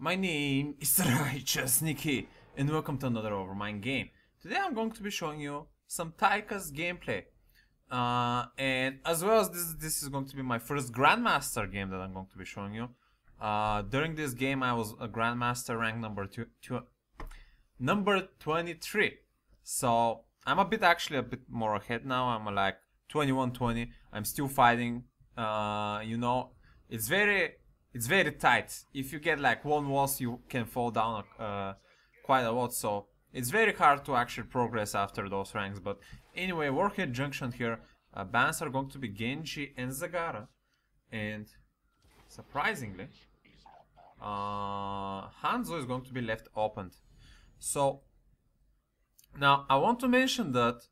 My name is RighteousNicky and welcome to another Overmind game. Today I'm going to be showing you some Tychus gameplay. And as well as this is going to be my first Grandmaster game that I'm going to be showing you. During this game I was a Grandmaster rank number 23. So I'm actually a bit more ahead now. I'm like 21-20. I'm still fighting. You know, it's very tight. If you get like one loss, you can fall down quite a lot. So it's very hard to actually progress after those ranks. But anyway, Warhead Junction here. Bans are going to be Genji and Zagara, and surprisingly, Hanzo is going to be left opened. So now I want to mention that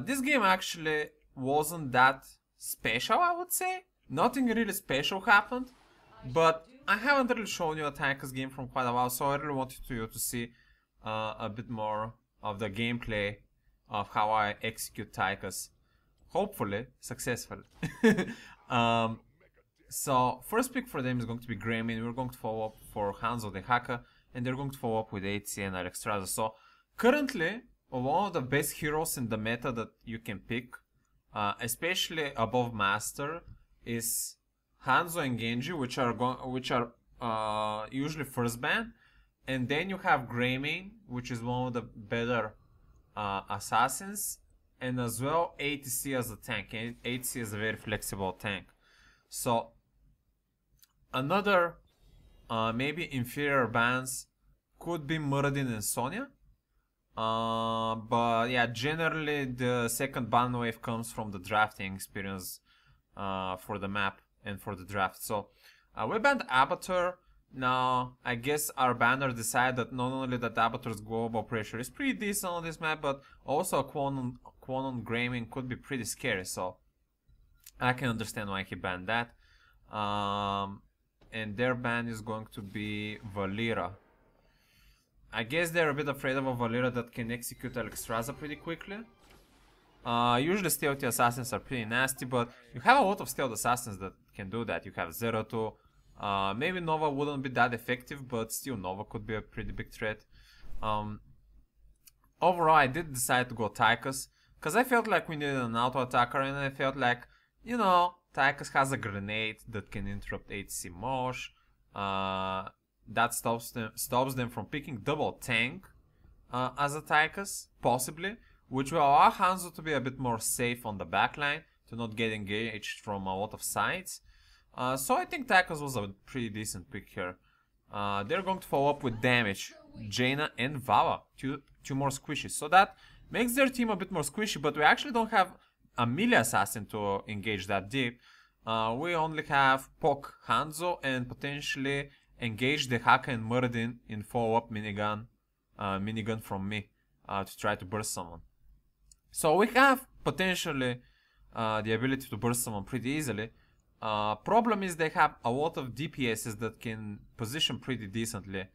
this game actually wasn't that special, I would say. Nothing really special happened, but I haven't really shown you a Tychus game from quite a while, so I really wanted you to see a bit more of the gameplay of how I execute Tychus. Hopefully, successfully. So, first pick for them is going to be Gremlin. We're going to follow up for Hanzo the Hacker, and they're going to follow up with HC and Alexstrasza. So, currently, one of the best heroes in the meta that you can pick, especially above Master, is Hanzo and Genji, which are usually first ban, and then you have Gremlin, which is one of the better assassins, and as well ATC as a tank. And ATC is a very flexible tank. So another maybe inferior bans could be Muradin and Sonya. But yeah, generally the second ban wave comes from the drafting experience for the map and for the draft. So we banned Abatur. Now I guess our banner decided that not only that Abatur's global pressure is pretty decent on this map, but also a Quonon Gremlin could be pretty scary. So I can understand why he banned that. And their ban is going to be Valira. I guess they're a bit afraid of a Valira that can execute Alexstrasza pretty quickly. Usually stealthy assassins are pretty nasty, but you have a lot of stealth assassins that can do that. You have Zeratul. Maybe Nova wouldn't be that effective, but still Nova could be a pretty big threat. Overall, I did decide to go Tychus, because I felt like we needed an auto attacker, and I felt like, you know, Tychus has a grenade that can interrupt HC Mosh. That stops them from picking double tank as a Tychus, possibly, which will allow Hanzo to be a bit more safe on the backline, to not get engaged from a lot of sides. So I think Tychus was a pretty decent pick here. They're going to follow up with damage, Jaina and Vala, two more squishies. So that makes their team a bit more squishy, but we actually don't have a melee assassin to engage that deep. We only have Poke, Hanzo, and potentially engage the Haka and Muradin in follow-up minigun from me to try to burst someone. So we have potentially the ability to burst someone pretty easily. Problem is they have a lot of DPSs that can position pretty decently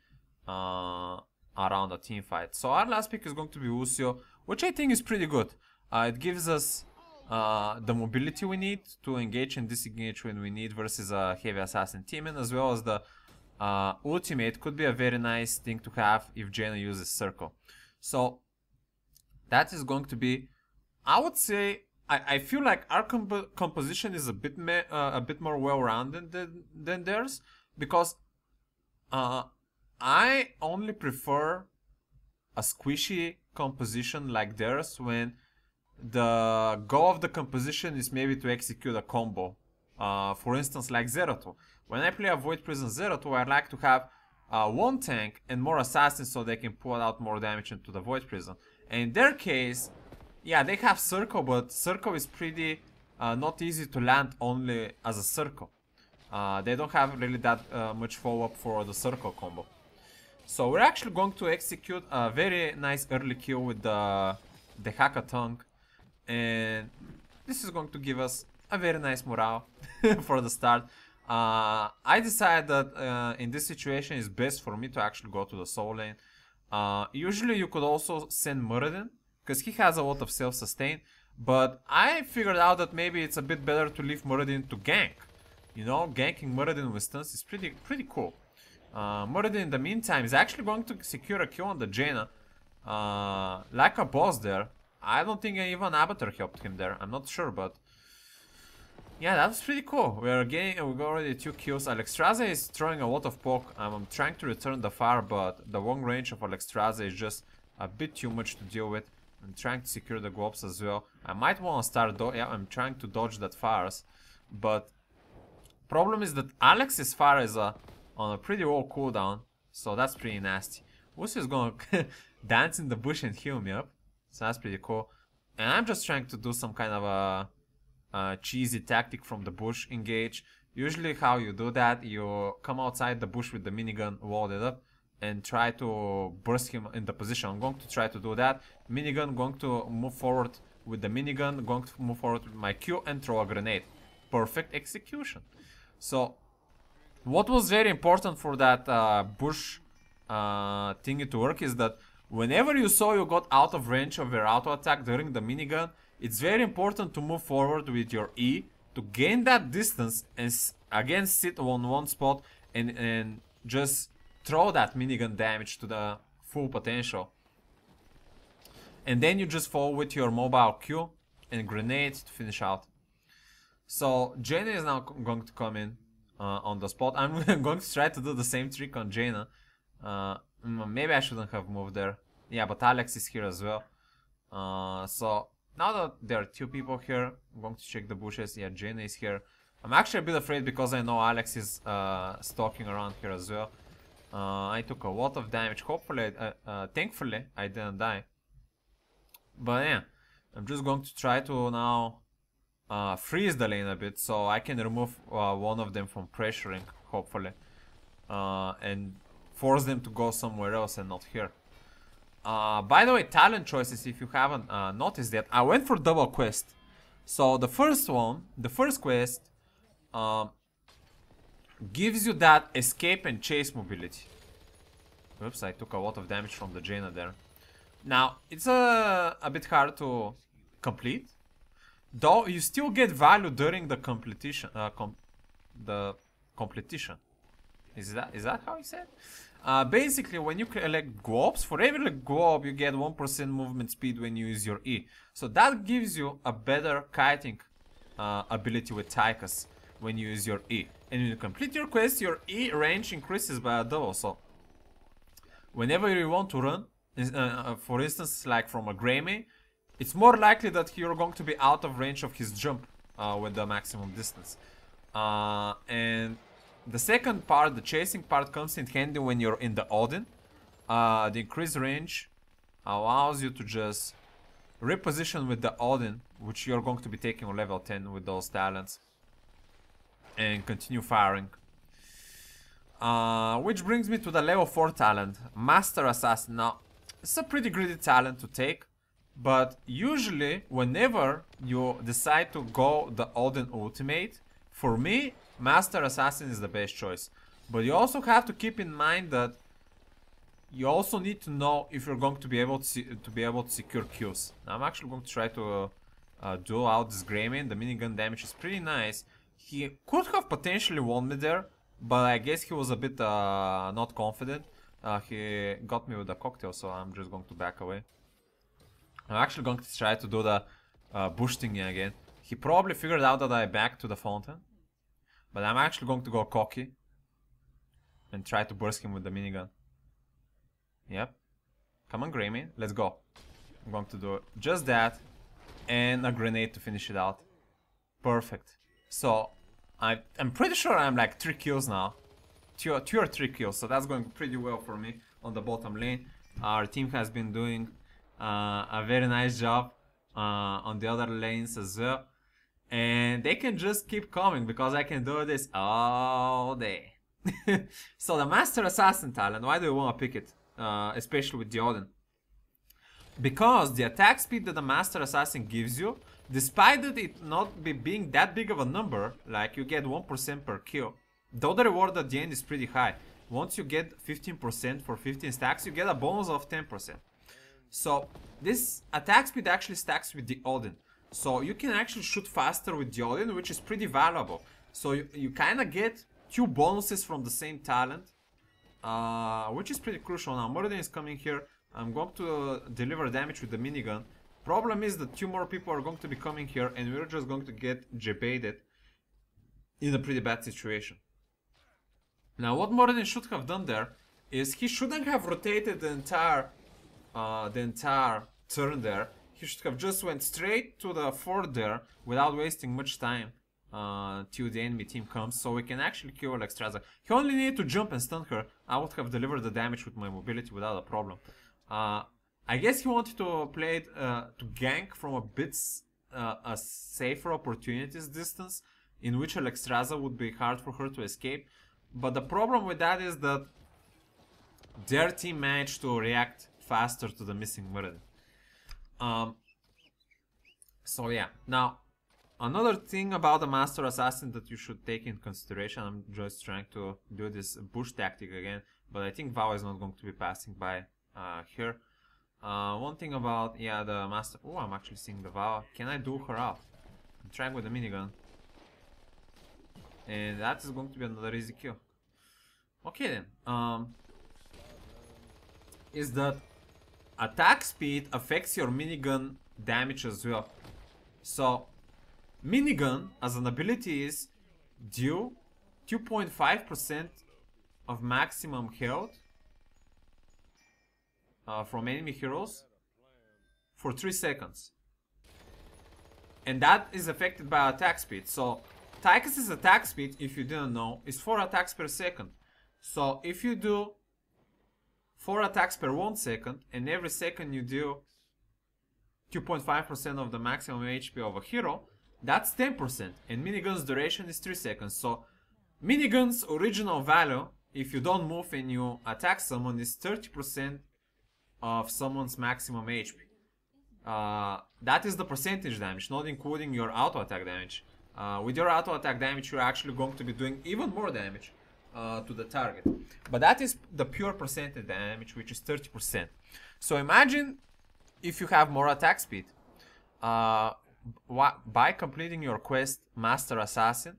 around a team fight. So our last pick is going to be Lucio, which I think is pretty good. It gives us the mobility we need to engage and disengage when we need versus a heavy assassin team, and as well as the ultimate could be a very nice thing to have if Jaina uses Circle. So that is going to be, I would say, I feel like our composition is a bit more well-rounded than theirs, because I only prefer a squishy composition like theirs when the goal of the composition is maybe to execute a combo. For instance, like Zeratul. When I play a Void Prison Zeratul, I like to have one tank and more assassins so they can pull out more damage into the Void Prison. And in their case, yeah, they have Circle, but Circle is pretty not easy to land only as a Circle. They don't have really that much follow-up for the Circle combo. So we're actually going to execute a very nice early kill with the Hackathon. And this is going to give us a very nice morale for the start. I decided that in this situation it's best for me to actually go to the soul lane. Usually you could also send Muradin, because he has a lot of self-sustain, but I figured out that maybe it's a bit better to leave Muradin to gank. You know, ganking Muradin with stuns is pretty cool. Murder in the meantime is actually going to secure a kill on the Jaina. Like a boss there. I don't think even Avatar helped him there. I'm not sure, but yeah, that was pretty cool. We got already 2 kills. Alexstrasza is throwing a lot of poke. I'm trying to return the fire, but the long range of Alexstrasza is just a bit too much to deal with. I'm trying to secure the globes as well. I might want to start yeah, I'm trying to dodge that fires, but problem is that Alex's fire is on a pretty low cooldown, so that's pretty nasty. Wusu is gonna dance in the bush and heal me up, so that's pretty cool. And I'm just trying to do some kind of a cheesy tactic from the bush engage. Usually how you do that, you come outside the bush with the minigun loaded up and try to burst him in the position. I'm going to try to do that. Minigun, going to move forward with the minigun, going to move forward with my Q and throw a grenade. Perfect execution. So what was very important for that bush thingy to work is that whenever you saw you got out of range of your auto attack during the minigun, it's very important to move forward with your E to gain that distance and again sit on one spot and just throw that minigun damage to the full potential. And then you just follow with your mobile Q and grenade to finish out. So Jaina is now going to come in on the spot. I'm going to try to do the same trick on Jaina. Maybe I shouldn't have moved there. Yeah, but Alex is here as well. So now that there are 2 people here, I'm going to check the bushes. Yeah, Jaina is here. I'm actually a bit afraid because I know Alex is stalking around here as well. I took a lot of damage. Hopefully, thankfully, I didn't die. But yeah, I'm just going to try to now freeze the lane a bit so I can remove one of them from pressuring, hopefully. And force them to go somewhere else and not here. By the way, talent choices, if you haven't noticed yet, I went for double quest. So the first one, the first quest, gives you that escape and chase mobility. Oops, I took a lot of damage from the Jaina there. Now, it's a bit hard to complete, though you still get value during the completion. Is that how you said? Basically, when you collect globes, for every globe you get 1% movement speed when you use your E. So that gives you a better kiting ability with Tychus when you use your E. And when you complete your quest, your E range increases by a double. So whenever you want to run, for instance, like from a Greymane, it's more likely that you're going to be out of range of his jump with the maximum distance. And the second part, the chasing part, comes in handy when you're in the Odin. The increased range allows you to just reposition with the Odin, which you're going to be taking on level 10 with those talents, and continue firing. Which brings me to the level 4 talent, Master Assassin. Now, it's a pretty greedy talent to take, but usually whenever you decide to go the Odin ultimate, for me, Master Assassin is the best choice. But you also have to keep in mind that you also need to know if you're going to be able to secure kills. Now, I'm actually going to try to duel out this Greymane. The minigun damage is pretty nice. He could have potentially won me there, but I guess he was a bit not confident. He got me with a cocktail, so I'm just going to back away. I'm actually going to try to do the bush thingy again. He probably figured out that I backed to the fountain, but I'm actually going to go cocky and try to burst him with the minigun. Yep. Come on, Greymane, let's go. I'm going to do just that and a grenade to finish it out. Perfect. So I'm pretty sure I'm like 3 kills now. 2 or 3 kills, so that's going pretty well for me on the bottom lane. Our team has been doing a very nice job on the other lanes as well. And they can just keep coming because I can do this all day. So the Master Assassin talent, why do you want to pick it? Especially with the Odin? Because the attack speed that the Master Assassin gives you, despite it not being that big of a number, like you get 1% per kill, though the reward at the end is pretty high. Once you get 15% for 15 stacks, you get a bonus of 10%. So this attack speed actually stacks with the Odin. So you can actually shoot faster with the Odin, which is pretty valuable. So you kind of get 2 bonuses from the same talent. which is pretty crucial now. Muradin is coming here. I'm going to deliver damage with the minigun. Problem is that 2 more people are going to be coming here and we're just going to get jebaited in a pretty bad situation. Now what Muradin should have done there is he shouldn't have rotated the entire turn there. He should have just went straight to the fort there without wasting much time till the enemy team comes, so we can actually kill Alexstrasza. He only needed to jump and stun her. I would have delivered the damage with my mobility without a problem. I guess he wanted to play it to gank from a safer opportunities distance, in which Alexstrasza would be hard for her to escape. But the problem with that is that their team managed to react faster to the missing Muradin. So yeah, now another thing about the Master Assassin that you should take in consideration, I'm just trying to do this bush tactic again, but I think Val is not going to be passing by here. One thing about, yeah, the Master... Oh, I'm actually seeing the Val. Can I do her out? I'm trying with the minigun. And that is going to be another easy kill. Okay then. Is that attack speed affects your minigun damage as well. So, minigun as an ability is deal 2.5% of maximum health from enemy heroes for 3 seconds. And that is affected by attack speed. So, Tychus' attack speed, if you didn't know, is 4 attacks per second. So, if you do 4 attacks per 1 second, and every second you do 2.5% of the maximum HP of a hero, that's 10%, and minigun's duration is 3 seconds. So minigun's original value, if you don't move and you attack someone, is 30% of someone's maximum HP. That is the percentage damage, not including your auto attack damage. With your auto attack damage, you're actually going to be doing even more damage to the target. But that is the pure percentage damage, which is 30%. So imagine if you have more attack speed. By completing your quest Master Assassin,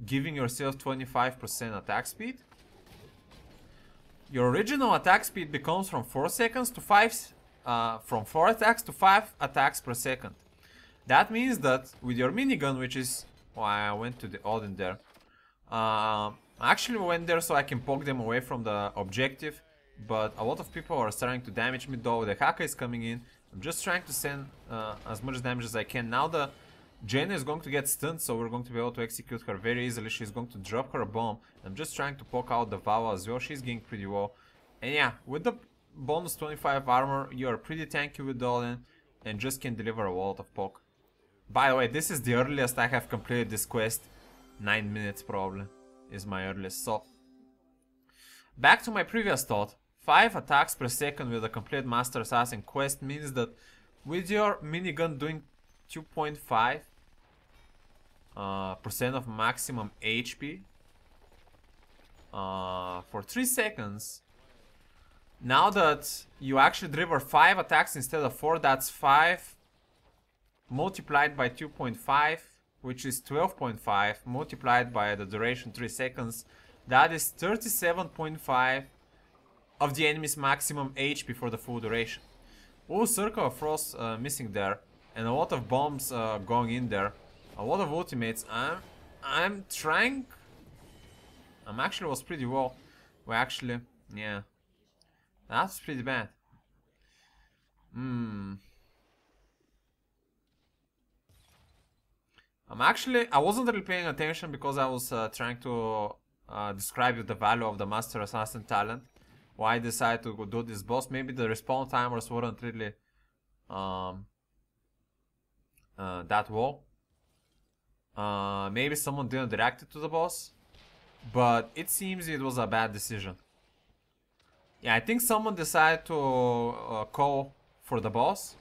giving yourself 25% attack speed, your original attack speed becomes from 4 seconds to 5, from 4 attacks to 5 attacks per second. That means that with your minigun, which is why I went to the Odin there, I actually went there so I can poke them away from the objective, but a lot of people are starting to damage me though. The Haka is coming in. I'm just trying to send as much damage as I can. Now the Jaina is going to get stunned, so we're going to be able to execute her very easily. She's going to drop her bomb. I'm just trying to poke out the Vala as well. She's getting pretty well. And yeah, with the bonus 25 armor, you're pretty tanky with Odin and just can deliver a lot of poke. By the way, this is the earliest I have completed this quest. 9 minutes probably is my earliest. So, back to my previous thought. 5 attacks per second with a complete Master Assassin quest means that with your minigun doing 2.5% of maximum HP for 3 seconds, now that you actually deliver 5 attacks instead of 4, that's 5 multiplied by 2.5, which is 12.5, multiplied by the duration 3 seconds, that is 37.5 of the enemy's maximum HP for the full duration. Oh, Circle of Frost missing there, and a lot of bombs going in there, a lot of ultimates. I'm trying. Actually was pretty well. Well, actually, yeah, that's pretty bad. I wasn't really paying attention because I was trying to describe you the value of the Master Assassin talent. Why I decided to go do this boss. Maybe the respawn timers weren't really that well. Maybe someone didn't direct it to the boss, but it seems it was a bad decision. Yeah, I think someone decided to call for the boss,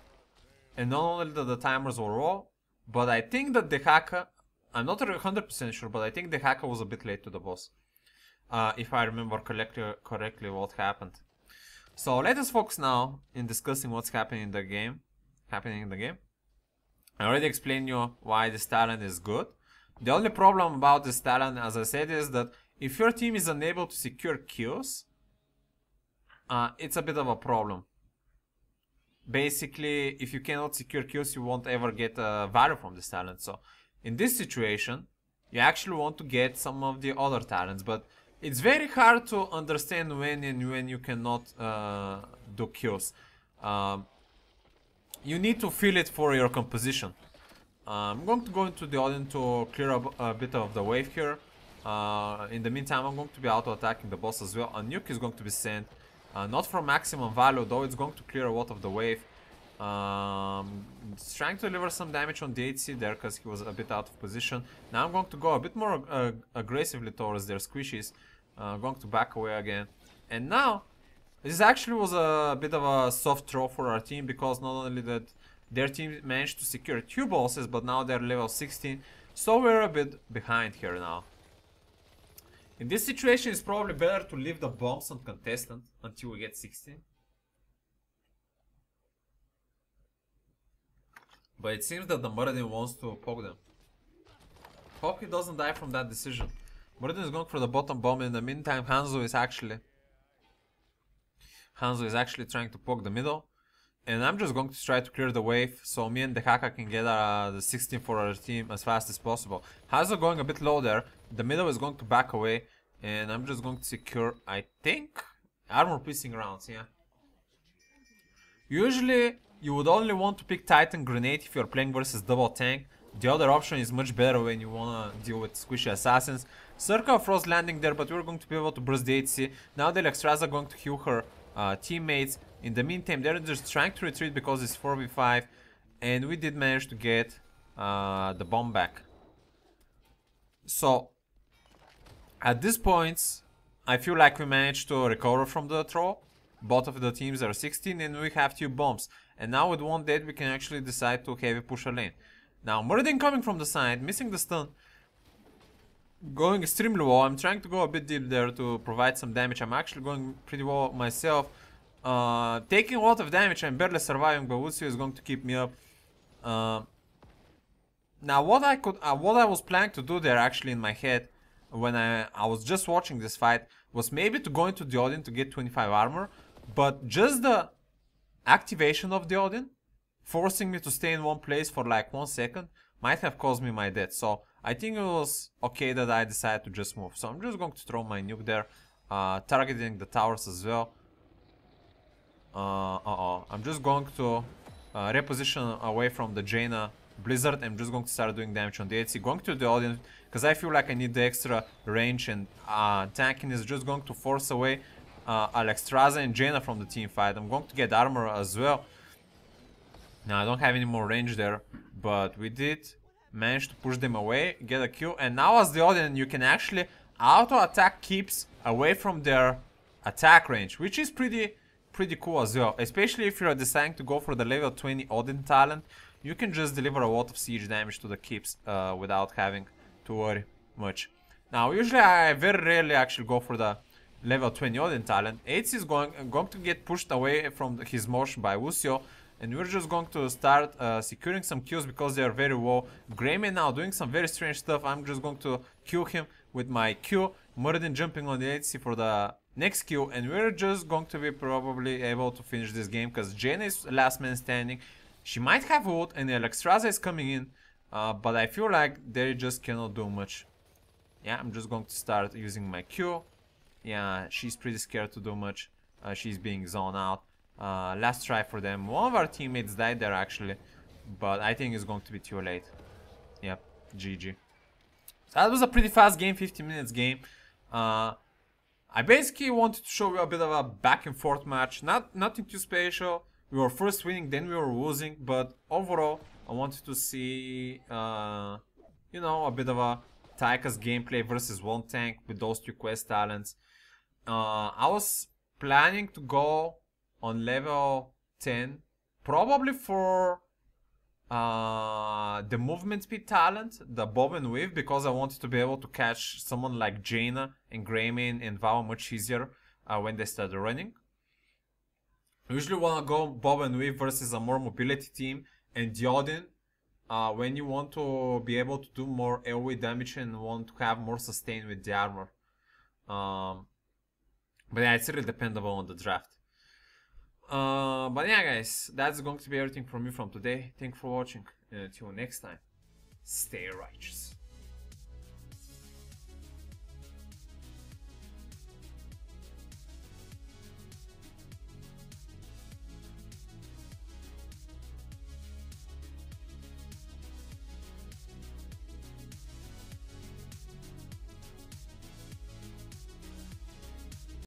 and not only that the timers were raw, but I think that the Haka, I'm not 100% sure, but I think the Haka was a bit late to the boss. If I remember correctly what happened. So let us focus now in discussing what's happening in the game. I already explained you why this talent is good. The only problem about this talent, as I said, is that if your team is unable to secure kills, it's a bit of a problem. Basically, if you cannot secure kills, you won't ever get value from this talent. So in this situation, you actually want to get some of the other talents, but it's very hard to understand when and when you cannot do kills. You need to feel it for your composition. I'm going to go into the audience to clear a bit of the wave here. In the meantime, I'm going to be auto-attacking the boss as well. A nuke is going to be sent. Not for maximum value, though it's going to clear a lot of the wave. It's trying to deliver some damage on the HC there because he was a bit out of position. Now I'm going to go a bit more aggressively towards their squishies. Going to back away again. And now, this actually was a bit of a soft throw for our team, because not only that their team managed to secure 2 bosses, but now they're level 16. So we're a bit behind here now. In this situation, it's probably better to leave the bombs on contestant until we get 16. But it seems that the Muradin wants to poke them. Hope he doesn't die from that decision. Muradin is going for the bottom bomb. In the meantime, Hanzo is actually trying to poke the middle. And I'm just going to try to clear the wave so me and the Haka can get the 16 for our team as fast as possible. Hanzo going a bit low there. The middle is going to back away. And I'm just going to secure, I think, armor piercing rounds, yeah. Usually, you would only want to pick Titan Grenade if you're playing versus double tank. The other option is much better when you wanna deal with squishy assassins. Circle Frost landing there, but we're going to be able to burst the HC. Now the Alexstrasza going to heal her teammates. In the meantime, they're just trying to retreat because it's 4v5. And we did manage to get the bomb back. So, at this point, I feel like we managed to recover from the throw. Both of the teams are 16 and we have 2 bombs. And now with one dead, we can actually decide to heavy push a lane. Now, Muradin coming from the side, missing the stun. Going extremely low. I'm trying to go a bit deep there to provide some damage. I'm actually going pretty well myself. Taking a lot of damage, I'm barely surviving, but Lucio is going to keep me up. Now, what I was planning to do there actually in my head, when I was just watching this fight, was maybe to go into the Odin to get 25 armor, but just the activation of the Odin, forcing me to stay in one place for like 1 second, might have caused me my death. So I think it was okay that I decided to just move. So I'm just going to throw my nuke there, targeting the towers as well. I'm just going to reposition away from the Jaina Blizzard. I'm just going to start doing damage on the HC, going to the Odin, because I feel like I need the extra range, and tanking is just going to force away Alexstrasza and Jaina from the team fight. I'm going to get armor as well. Now I don't have any more range there, but we did manage to push them away, get a kill, and now as the Odin you can actually auto-attack keeps away from their attack range, which is pretty cool as well. Especially if you're deciding to go for the level 20 Odin talent, you can just deliver a lot of siege damage to the keeps without having to worry much. Now usually I very rarely actually go for the level 20 Odin talent. Aids is going to get pushed away from his mosh by Lucio, and we're just going to start securing some kills because they are very low. Greymane now doing some very strange stuff. I'm just going to kill him with my Q. Muradin jumping on the HC for the next kill, and we're just going to be probably able to finish this game because Jaina is last man standing. She might have ult and Alexstrasza is coming in, but I feel like they just cannot do much. Yeah, I'm just going to start using my Q. Yeah, she's pretty scared to do much. She's being zoned out. Last try for them. One of our teammates died there actually, but I think it's going to be too late. Yep, GG. So that was a pretty fast game, 15 minutes game. I basically wanted to show you a bit of a back and forth match. Nothing too special. We were first winning, then we were losing, but overall I wanted to see you know, a bit of a Tychus gameplay versus one tank with those 2 quest talents. I was planning to go on level 10, probably for the movement speed talent, the bob and weave, because I wanted to be able to catch someone like Jaina and Greymane and Val much easier when they started running. I usually want to go bob and weave versus a more mobility team, and the Odin when you want to be able to do more AoE damage and want to have more sustain with the armor. But yeah, it's really dependable on the draft. But yeah, guys, that's going to be everything from me from today. Thank you for watching, and until next time, stay righteous.